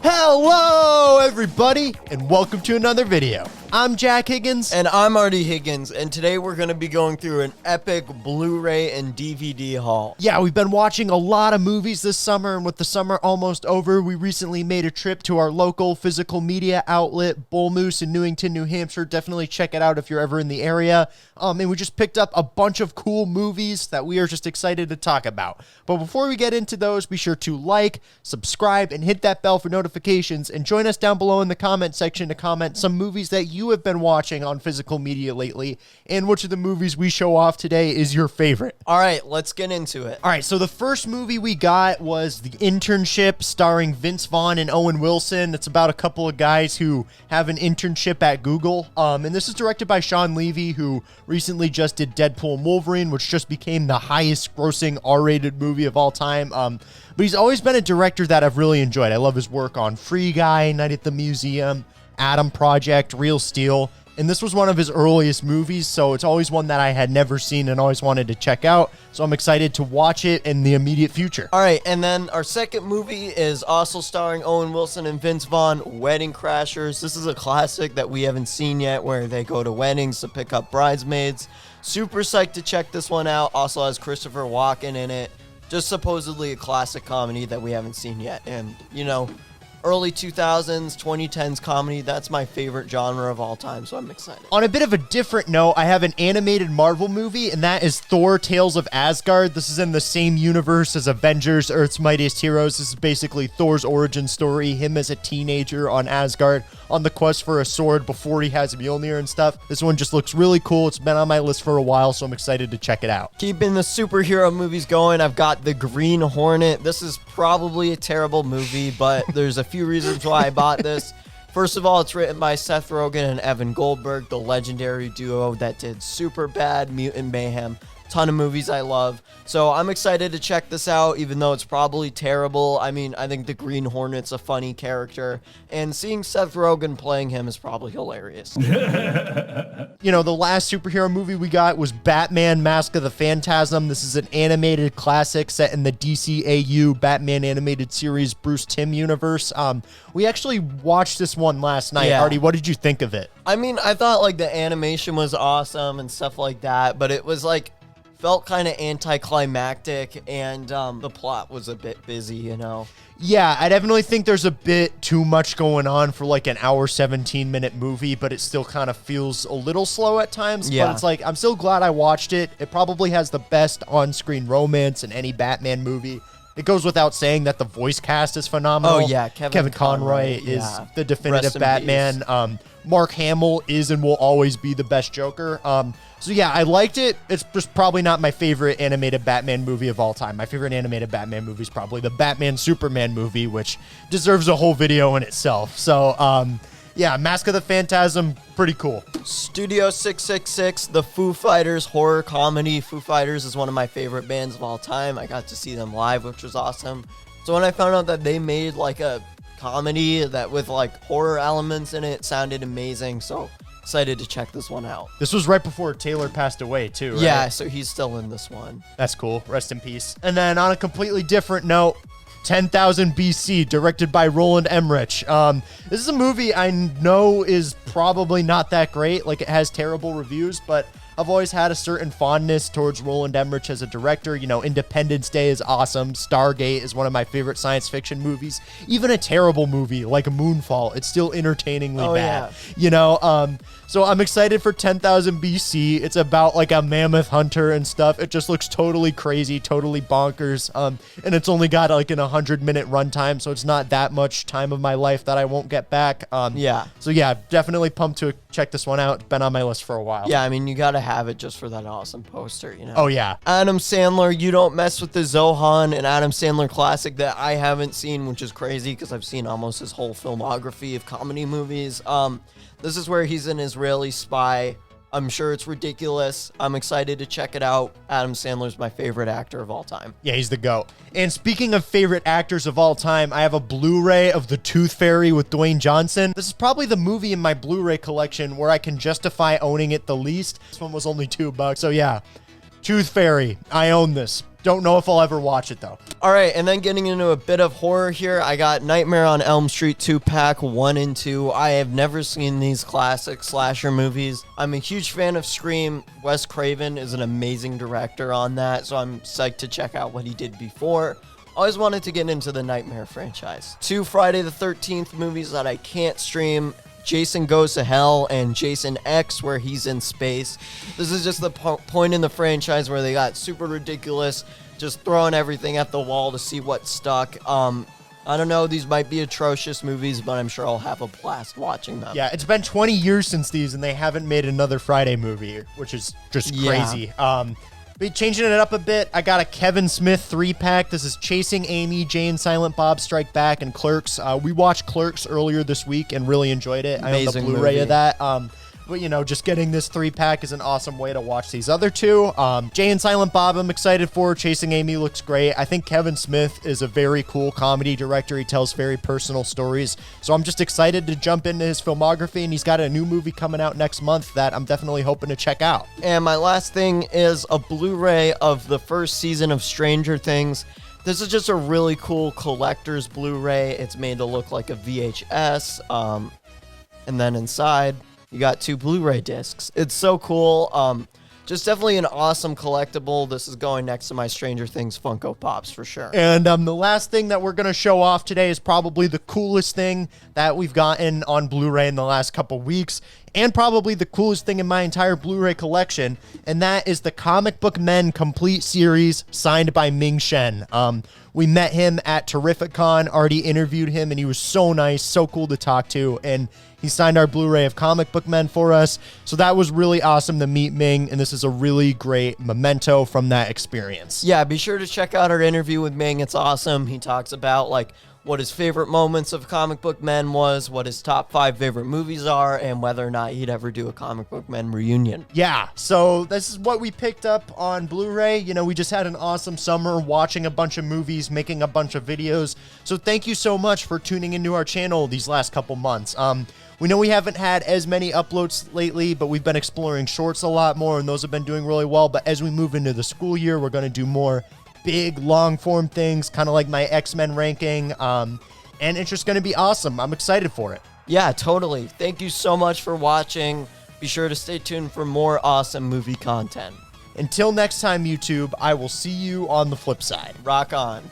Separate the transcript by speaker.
Speaker 1: Hello, everybody, and welcome to another video. I'm Jack Higgins.
Speaker 2: And I'm Artie Higgins, and today we're going to be going through an epic Blu-ray and DVD haul.
Speaker 1: Yeah, we've been watching a lot of movies this summer, and with the summer almost over, we recently made a trip to our local physical media outlet, Bull Moose in Newington, New Hampshire. Definitely check it out if you're ever in the area. And we just picked up a bunch of cool movies that we are just excited to talk about. But before we get into those, be sure to like, subscribe, and hit that bell for notifications, and join us down below in the comment section to comment some movies that you have been watching on physical media lately, and which of the movies we show off today is your favorite.
Speaker 2: All right, let's get into it.
Speaker 1: All right, so the first movie we got was The Internship, starring Vince Vaughn and Owen Wilson. It's about a couple of guys who have an internship at Google, and this is directed by Sean Levy, who recently just did Deadpool and Wolverine, which just became the highest grossing R-rated movie of all time. But he's always been a director that I've really enjoyed. I love his work on Free Guy, Night at the Museum, Adam Project, Real Steel, and this was one of his earliest movies, so it's always one that I had never seen and always wanted to check out, so I'm excited to watch it in the immediate future.
Speaker 2: All right, and then our second movie is also starring Owen Wilson and Vince Vaughn, Wedding Crashers. This is a classic that we haven't seen yet, where they go to weddings to pick up bridesmaids. Super psyched to check this one out. Also has Christopher Walken in it. Just supposedly a classic comedy that we haven't seen yet, and, you know, early 2000s, 2010s comedy, that's my favorite genre of all time, so I'm excited.
Speaker 1: On a bit of a different note, I have an animated Marvel movie, and that is Thor: Tales of Asgard. This is in the same universe as Avengers: Earth's Mightiest Heroes. This is basically Thor's origin story, him as a teenager on Asgard, on the quest for a sword before he has Mjolnir and stuff. This one just looks really cool. It's been on my list for a while, so I'm excited to check it out.
Speaker 2: Keeping the superhero movies going, I've got The Green Hornet. This is probably a terrible movie, but there's a few reasons why I bought this. First of all, it's written by Seth Rogen and Evan Goldberg, the legendary duo that did Superbad, Mutant Mayhem, ton of movies I love. So I'm excited to check this out, even though it's probably terrible. I mean, I think the Green Hornet's a funny character, and seeing Seth Rogen playing him is probably hilarious.
Speaker 1: You know, the last superhero movie we got was Batman: Mask of the Phantasm. This is an animated classic set in the DCAU Batman animated series Bruce Timm universe. We actually watched this one last night.
Speaker 2: Yeah.
Speaker 1: Artie, what did you think of it?
Speaker 2: I mean, I thought, like, the animation was awesome and stuff like that, but it was, like, felt kind of anticlimactic, and the plot was a bit busy, you know?
Speaker 1: Yeah, I definitely think there's a bit too much going on for like an hour, 17-minute movie, but it still kind of feels a little slow at times.
Speaker 2: Yeah.
Speaker 1: But it's like, I'm still glad I watched it. It probably has the best on-screen romance in any Batman movie. It goes without saying that the voice cast is phenomenal.
Speaker 2: Oh, yeah,
Speaker 1: Kevin Conroy is
Speaker 2: yeah.
Speaker 1: the definitive
Speaker 2: Rest in
Speaker 1: Batman. Mark Hamill is and will always be the best Joker. So yeah, I liked it. It's just probably not my favorite animated Batman movie of all time. My favorite animated Batman movie is probably the Batman Superman movie, which deserves a whole video in itself. So yeah, Mask of the Phantasm, pretty cool.
Speaker 2: Studio 666, the Foo Fighters horror comedy. Foo Fighters is one of my favorite bands of all time. I got to see them live, which was awesome. So when I found out that they made like a comedy that with like horror elements in it, sounded amazing. So excited to check this one out.
Speaker 1: This was right before Taylor passed away too, right?
Speaker 2: Yeah, so he's still in this one.
Speaker 1: That's cool. Rest in peace. And then on a completely different note, 10,000 BC, directed by Roland Emmerich. This is a movie I know is probably not that great. Like, it has terrible reviews, but I've always had a certain fondness towards Roland Emmerich as a director. You know, Independence Day is awesome. Stargate is one of my favorite science fiction movies. Even a terrible movie like Moonfall, it's still entertainingly bad.
Speaker 2: Yeah.
Speaker 1: You know, so I'm excited for 10,000 BC. It's about like a mammoth hunter and stuff. It just looks totally crazy, totally bonkers. And it's only got like an 100-minute runtime, so it's not that much time of my life that I won't get back.
Speaker 2: Yeah.
Speaker 1: So yeah, definitely pumped to check this one out. Been on my list for a while.
Speaker 2: Yeah, I mean, you gotta have it just for that awesome poster, you know?
Speaker 1: Oh yeah.
Speaker 2: Adam Sandler, You Don't Mess with the Zohan, an Adam Sandler classic that I haven't seen, which is crazy because I've seen almost his whole filmography of comedy movies. This is where he's an Israeli spy. I'm sure it's ridiculous. I'm excited to check it out. Adam Sandler's my favorite actor of all time.
Speaker 1: Yeah, he's the GOAT. And speaking of favorite actors of all time, I have a Blu-ray of The Tooth Fairy with Dwayne Johnson. This is probably the movie in my Blu-ray collection where I can justify owning it the least. This one was only $2. So yeah, Tooth Fairy. I own this. Don't know if I'll ever watch it, though.
Speaker 2: All right, and then getting into a bit of horror here, I got Nightmare on Elm Street 2-pack 1 and 2. I have never seen these classic slasher movies. I'm a huge fan of Scream. Wes Craven is an amazing director on that, so I'm psyched to check out what he did before. Always wanted to get into the Nightmare franchise. 2 Friday the 13th movies that I can't stream. Jason Goes to Hell and Jason X, where he's in space. This is just the point in the franchise where they got super ridiculous, just throwing everything at the wall to see what stuck. I don't know, these might be atrocious movies, but I'm sure I'll have a blast watching them.
Speaker 1: Yeah, it's been 20 years since these, and they haven't made another Friday movie, which is just crazy. But changing it up a bit, I got a Kevin Smith 3-pack. This is Chasing Amy, Jay and Silent Bob Strike Back, and Clerks. We watched Clerks earlier this week and really enjoyed it.
Speaker 2: Amazing
Speaker 1: I own the Blu-ray
Speaker 2: movie.
Speaker 1: of that. But, you know, just getting this 3-pack is an awesome way to watch these other two. Jay and Silent Bob, I'm excited for. Chasing Amy looks great. I think Kevin Smith is a very cool comedy director. He tells very personal stories. So I'm just excited to jump into his filmography, and he's got a new movie coming out next month that I'm definitely hoping to check out.
Speaker 2: And my last thing is a Blu-ray of the first season of Stranger Things. This is just a really cool collector's Blu-ray. It's made to look like a VHS. And then inside, you got 2 Blu-ray discs. It's so cool. Just definitely an awesome collectible. This is going next to my Stranger Things Funko Pops for sure.
Speaker 1: And the last thing that we're going to show off today is probably the coolest thing that we've gotten on Blu-ray in the last couple weeks, and probably the coolest thing in my entire Blu-ray collection, and that is the Comic Book Men Complete Series signed by Ming Shen. We met him at Terrificon, already interviewed him, and he was so nice, so cool to talk to, and he signed our Blu-ray of Comic Book Men for us. So that was really awesome to meet Ming, and this is a really great memento from that experience.
Speaker 2: Yeah, be sure to check out our interview with Ming. It's awesome. He talks about like what his favorite moments of Comic Book Men was, what his top 5 favorite movies are, and whether or not he'd ever do a Comic Book Men reunion.
Speaker 1: Yeah, so this is what we picked up on Blu-ray. You know, we just had an awesome summer watching a bunch of movies, making a bunch of videos. So thank you so much for tuning into our channel these last couple months. We know we haven't had as many uploads lately, but we've been exploring shorts a lot more, and those have been doing really well. But as we move into the school year, we're going to do more big, long-form things, kind of like my X-Men ranking, and it's just going to be awesome. I'm excited for it.
Speaker 2: Yeah, totally. Thank you so much for watching. Be sure to stay tuned for more awesome movie content.
Speaker 1: Until next time, YouTube, I will see you on the flip side.
Speaker 2: Rock on.